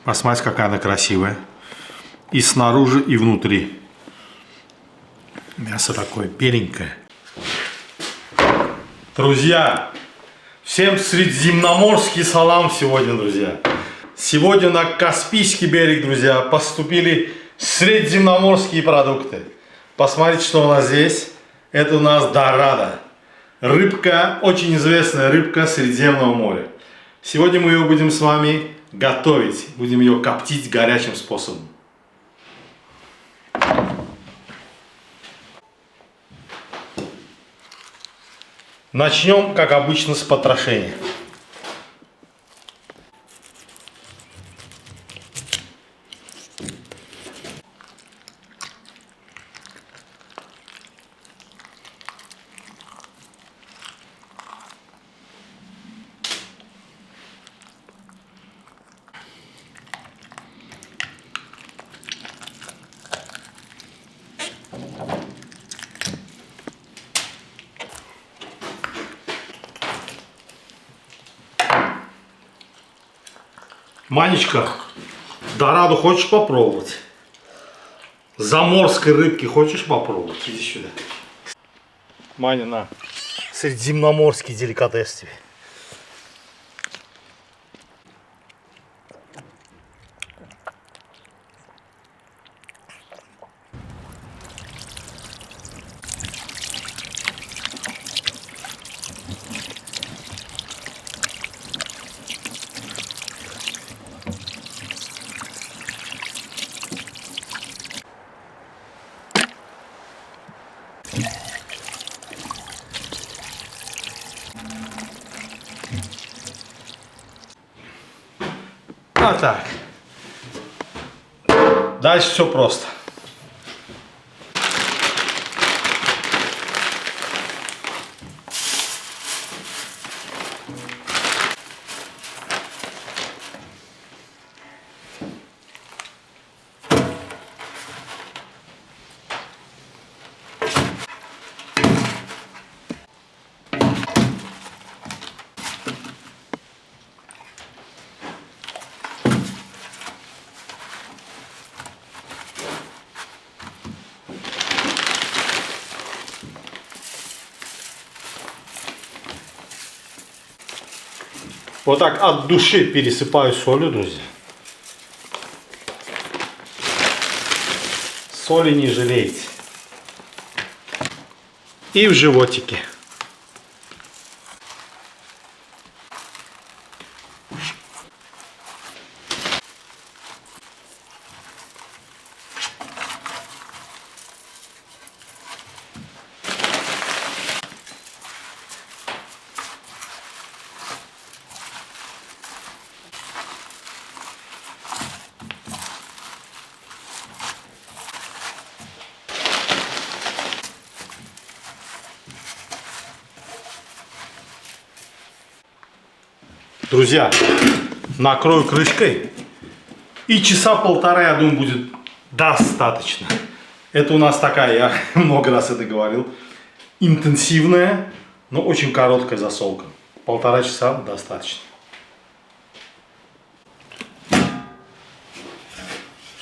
Посмотрите, какая она красивая. И снаружи, и внутри. Мясо такое беленькое. Друзья, всем средиземноморский салам сегодня, друзья. Сегодня на Каспийский берег, друзья, поступили средиземноморские продукты. Посмотрите, что у нас здесь. Это у нас дорадо. Рыбка, очень известная рыбка Средиземного моря. Сегодня мы ее будем с вами готовить. Будем ее коптить горячим способом. Начнем, как обычно, с потрошения. Манечка, дораду хочешь попробовать? Заморской рыбки хочешь попробовать? Иди сюда. Маня, на. Средиземноморский деликатес тебе. Вот так. Дальше все просто. Вот так от души пересыпаю солью, друзья. Соли не жалейте. И в животике. Друзья, накрою крышкой, и часа полтора, я думаю, будет достаточно. Это у нас такая, я много раз это говорил, интенсивная, но очень короткая засолка. Полтора часа достаточно.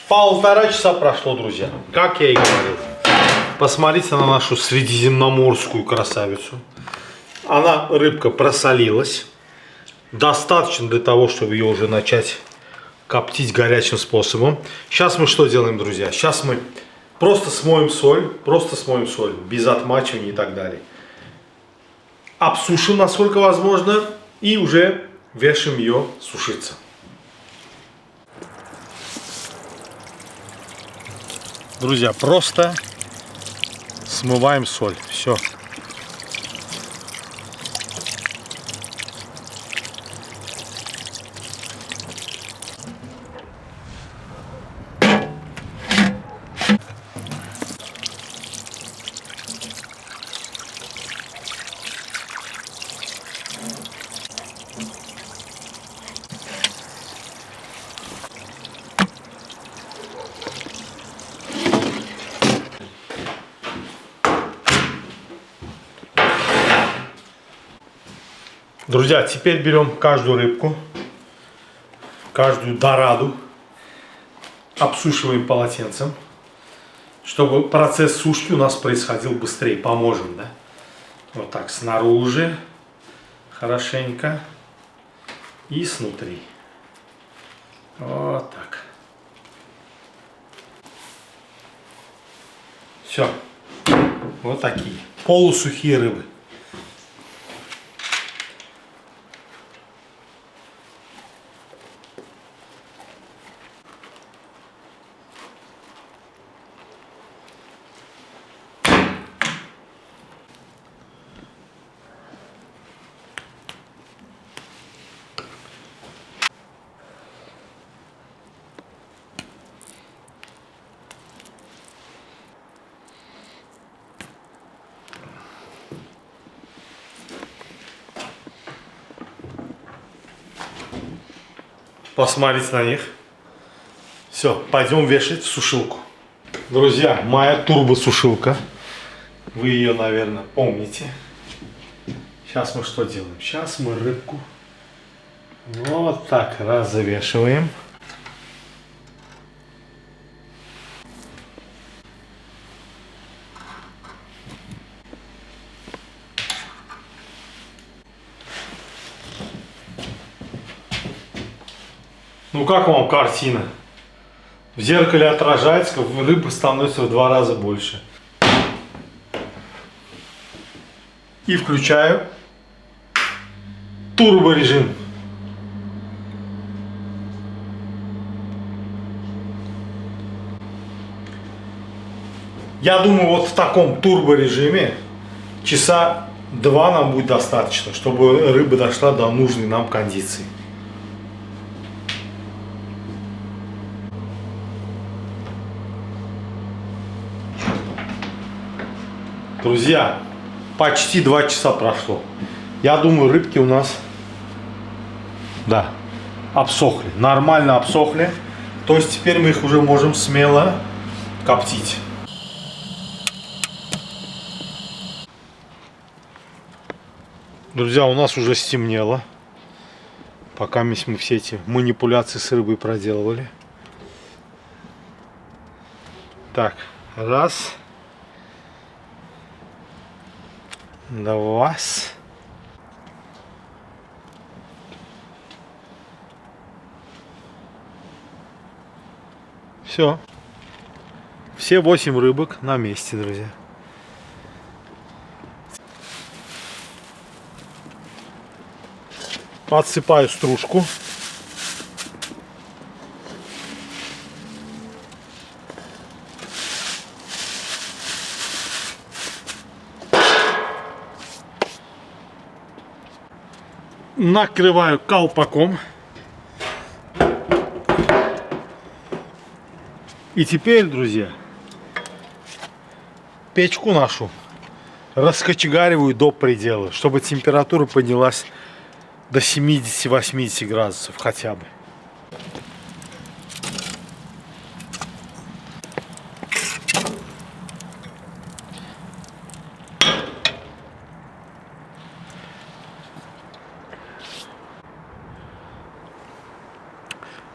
Полтора часа прошло, друзья, как я и говорил. Посмотрите на нашу средиземноморскую красавицу. Она, рыбка, просолилась. Достаточно для того, чтобы ее уже начать коптить горячим способом. Сейчас мы что делаем, друзья? Сейчас мы просто смоем соль, без отмачивания и так далее. Обсушим, насколько возможно, и уже вешаем ее сушиться. Друзья, просто смываем соль. Все. Друзья, теперь берем каждую рыбку, каждую дораду обсушиваем полотенцем, чтобы процесс сушки у нас происходил быстрее. Поможем, да? Вот так снаружи хорошенько и снутри. Вот так. Все. Вот такие полусухие рыбы. Посмотрите на них. Все, пойдем вешать в сушилку. Друзья, моя турбосушилка. Вы ее, наверное, помните. Сейчас мы что делаем? Сейчас мы рыбку вот так развешиваем. Ну как вам картина? В зеркале отражается, рыбы становится в 2 раза больше. И включаю турборежим. Я думаю, вот в таком турборежиме часа 2 нам будет достаточно, чтобы рыба дошла до нужной нам кондиции. Друзья, почти 2 часа прошло. Я думаю, рыбки у нас, да, обсохли. Нормально обсохли. То есть теперь мы их уже можем смело коптить. Друзья, у нас уже стемнело. Пока мы все эти манипуляции с рыбой проделывали. Так, раз. Два. Все. Все 8 рыбок на месте, друзья. Подсыпаю стружку. Накрываю колпаком. И теперь, друзья, печку нашу раскочегариваю до предела, чтобы температура поднялась до 70-80 градусов хотя бы.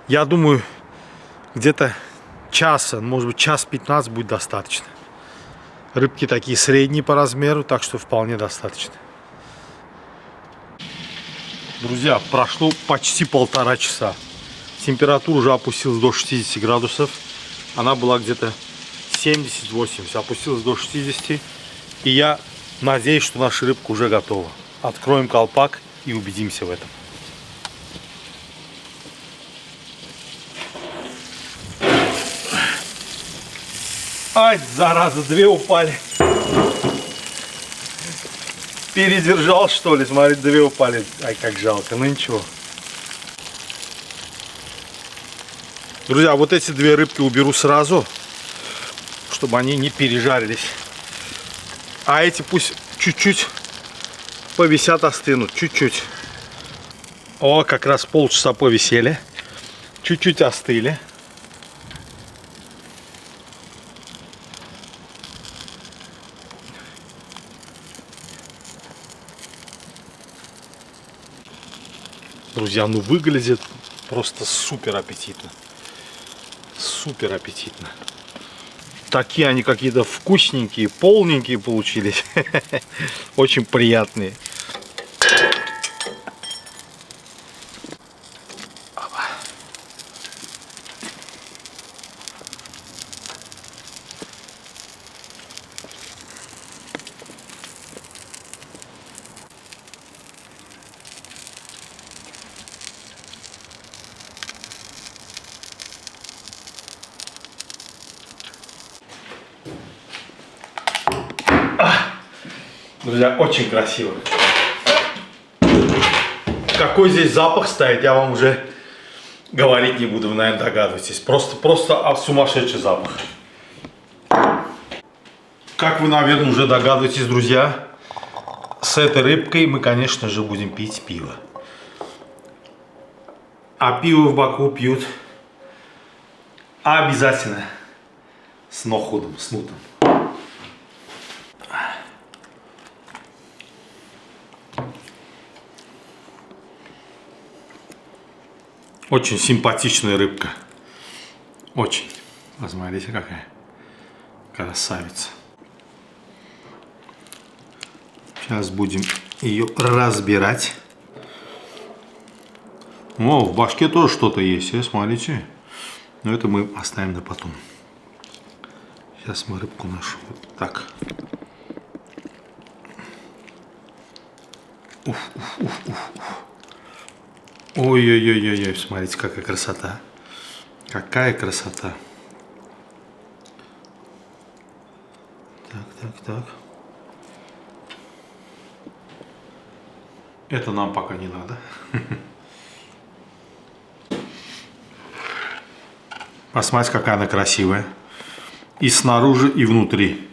Я думаю, где-то часа, может быть, час 15 будет достаточно. Рыбки такие средние по размеру, так что вполне достаточно. Друзья, прошло почти 1,5 часа. Температура уже опустилась до 60 градусов. Она была где-то 70-80, опустилась до 60. И я надеюсь, что наша рыбка уже готова. Откроем колпак и убедимся в этом. Ай, зараза, 2 упали. Передержал, что ли? Смотри, 2 упали. Ай, как жалко. Ну ничего. Друзья, вот эти 2 рыбки уберу сразу, чтобы они не пережарились. А эти пусть чуть-чуть повисят, остынут. Чуть-чуть. О, как раз полчаса повисели. Чуть-чуть остыли. Друзья, ну выглядит просто супер аппетитно. супер аппетитно. Такие они какие-то вкусненькие, полненькие получились. Очень приятные. Друзья, очень красиво. Какой здесь запах стоит, я вам уже говорить не буду, вы, наверное, догадываетесь. Просто сумасшедший запах. Как вы, наверное, уже догадываетесь, друзья, с этой рыбкой мы, конечно же, будем пить пиво. А пиво в Баку пьют обязательно с ноходом, с нутом. Очень симпатичная рыбка. Очень. Посмотрите, какая красавица. Сейчас будем ее разбирать. О, в башке тоже что-то есть, смотрите. Но это мы оставим на потом. Сейчас мы рыбку нашу вот так. Ой-ой-ой-ой, смотрите, какая красота. Какая красота. Так. Это нам пока не надо. Посмотрите, какая она красивая. И снаружи, и внутри.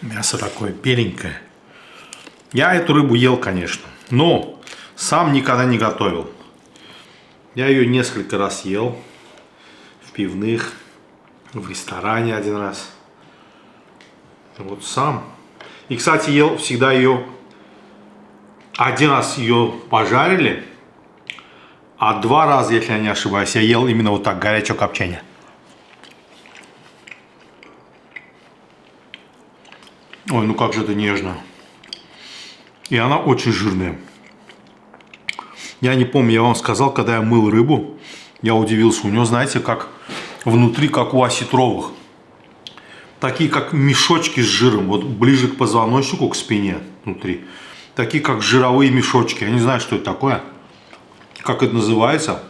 Мясо такое беленькое. Я эту рыбу ел, конечно, но сам никогда не готовил. Я ее несколько раз ел. В пивных, в ресторане один раз. Вот сам. И, кстати, ел всегда ее... Один раз ее пожарили, а 2 раза, если я не ошибаюсь, я ел именно вот так, горячее копчение. Ой, ну как же это нежно. И она очень жирная. Я не помню, я вам сказал, когда я мыл рыбу, я удивился. У нее, знаете, как внутри, как у осетровых. Такие, как мешочки с жиром, вот ближе к позвоночнику, к спине внутри. Такие, как жировые мешочки. Я не знаю, что это такое, как это называется.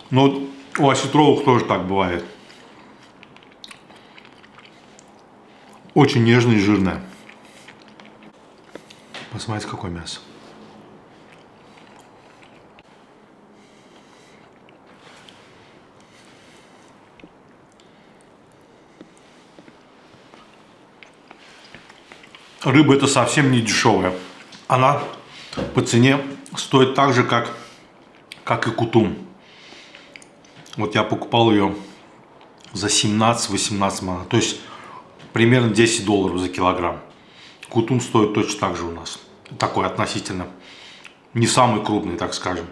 Но у осетровых тоже так бывает. Очень нежное и жирное. Посмотрите, какое мясо. Рыба это совсем не дешевая. Она по цене стоит так же, как и кутун. Вот я покупал ее за 17-18 манат. То есть примерно $10 за килограмм. Кутун стоит точно так же у нас. Такой относительно. Не самый крупный, так скажем.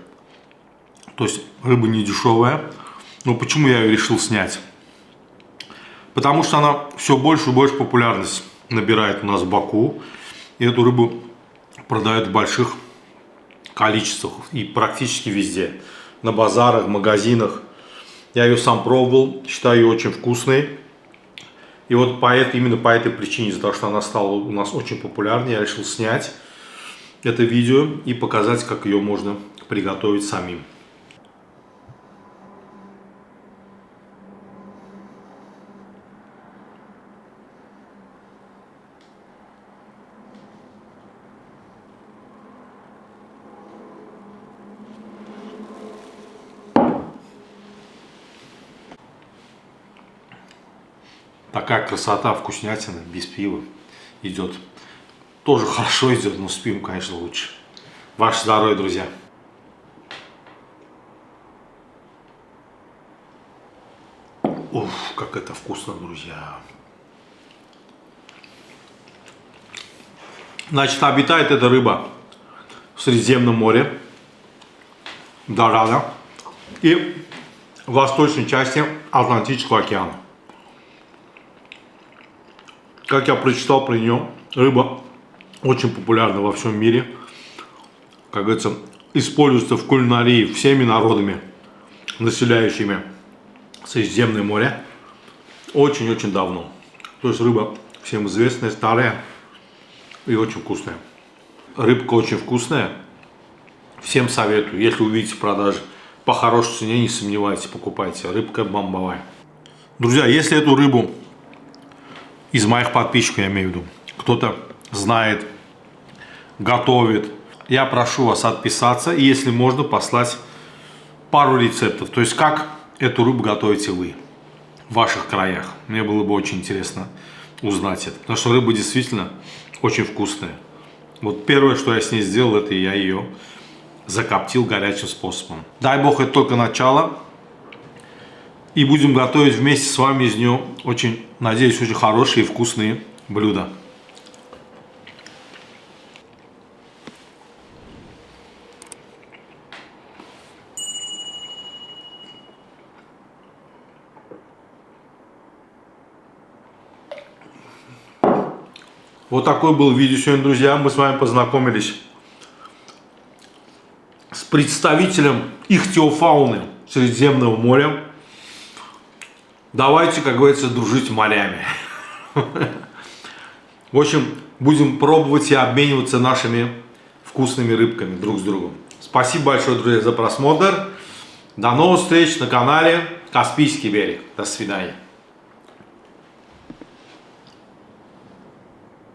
То есть рыба не дешевая. Но почему я ее решил снять? Потому что она все больше и больше популярность набирает у нас в Баку. И эту рыбу продают в больших количествах. И практически везде. На базарах, в магазинах. Я ее сам пробовал. Считаю ее очень вкусной. И вот именно по этой причине, из-за того, что она стала у нас очень популярной, я решил снять это видео и показать, как ее можно приготовить самим. Такая красота, вкуснятина, без пива идет. Тоже хорошо идет, но с пивом, конечно, лучше. Ваше здоровье, друзья. Уф, как это вкусно, друзья. Значит, обитает эта рыба в Средиземном море. Дорада. И в восточной части Атлантического океана. Как я прочитал про нее, рыба очень популярна во всем мире. Как говорится, используется в кулинарии всеми народами, населяющими Средиземное море, очень-очень давно. То есть рыба всем известная, старая и очень вкусная. Рыбка очень вкусная. Всем советую, если увидите в продаже по хорошей цене, не сомневайтесь, покупайте. Рыбка бомбовая. Друзья, если эту рыбу из моих подписчиков, я имею в виду, кто-то знает, готовит, я прошу вас отписаться и, если можно, послать пару рецептов. То есть, как эту рыбу готовите вы в ваших краях. Мне было бы очень интересно узнать это. Потому что рыба действительно очень вкусная. Вот первое, что я с ней сделал, это я ее закоптил горячим способом. Дай бог, это только начало. И будем готовить вместе с вами из нее очень, надеюсь, очень хорошие и вкусные блюда. Вот такое было видео сегодня, друзья. Мы с вами познакомились с представителем ихтиофауны Средиземного моря. Давайте, как говорится, дружить морями. В общем, будем пробовать и обмениваться нашими вкусными рыбками друг с другом. Спасибо большое, друзья, за просмотр. До новых встреч на канале Каспийский берег. До свидания.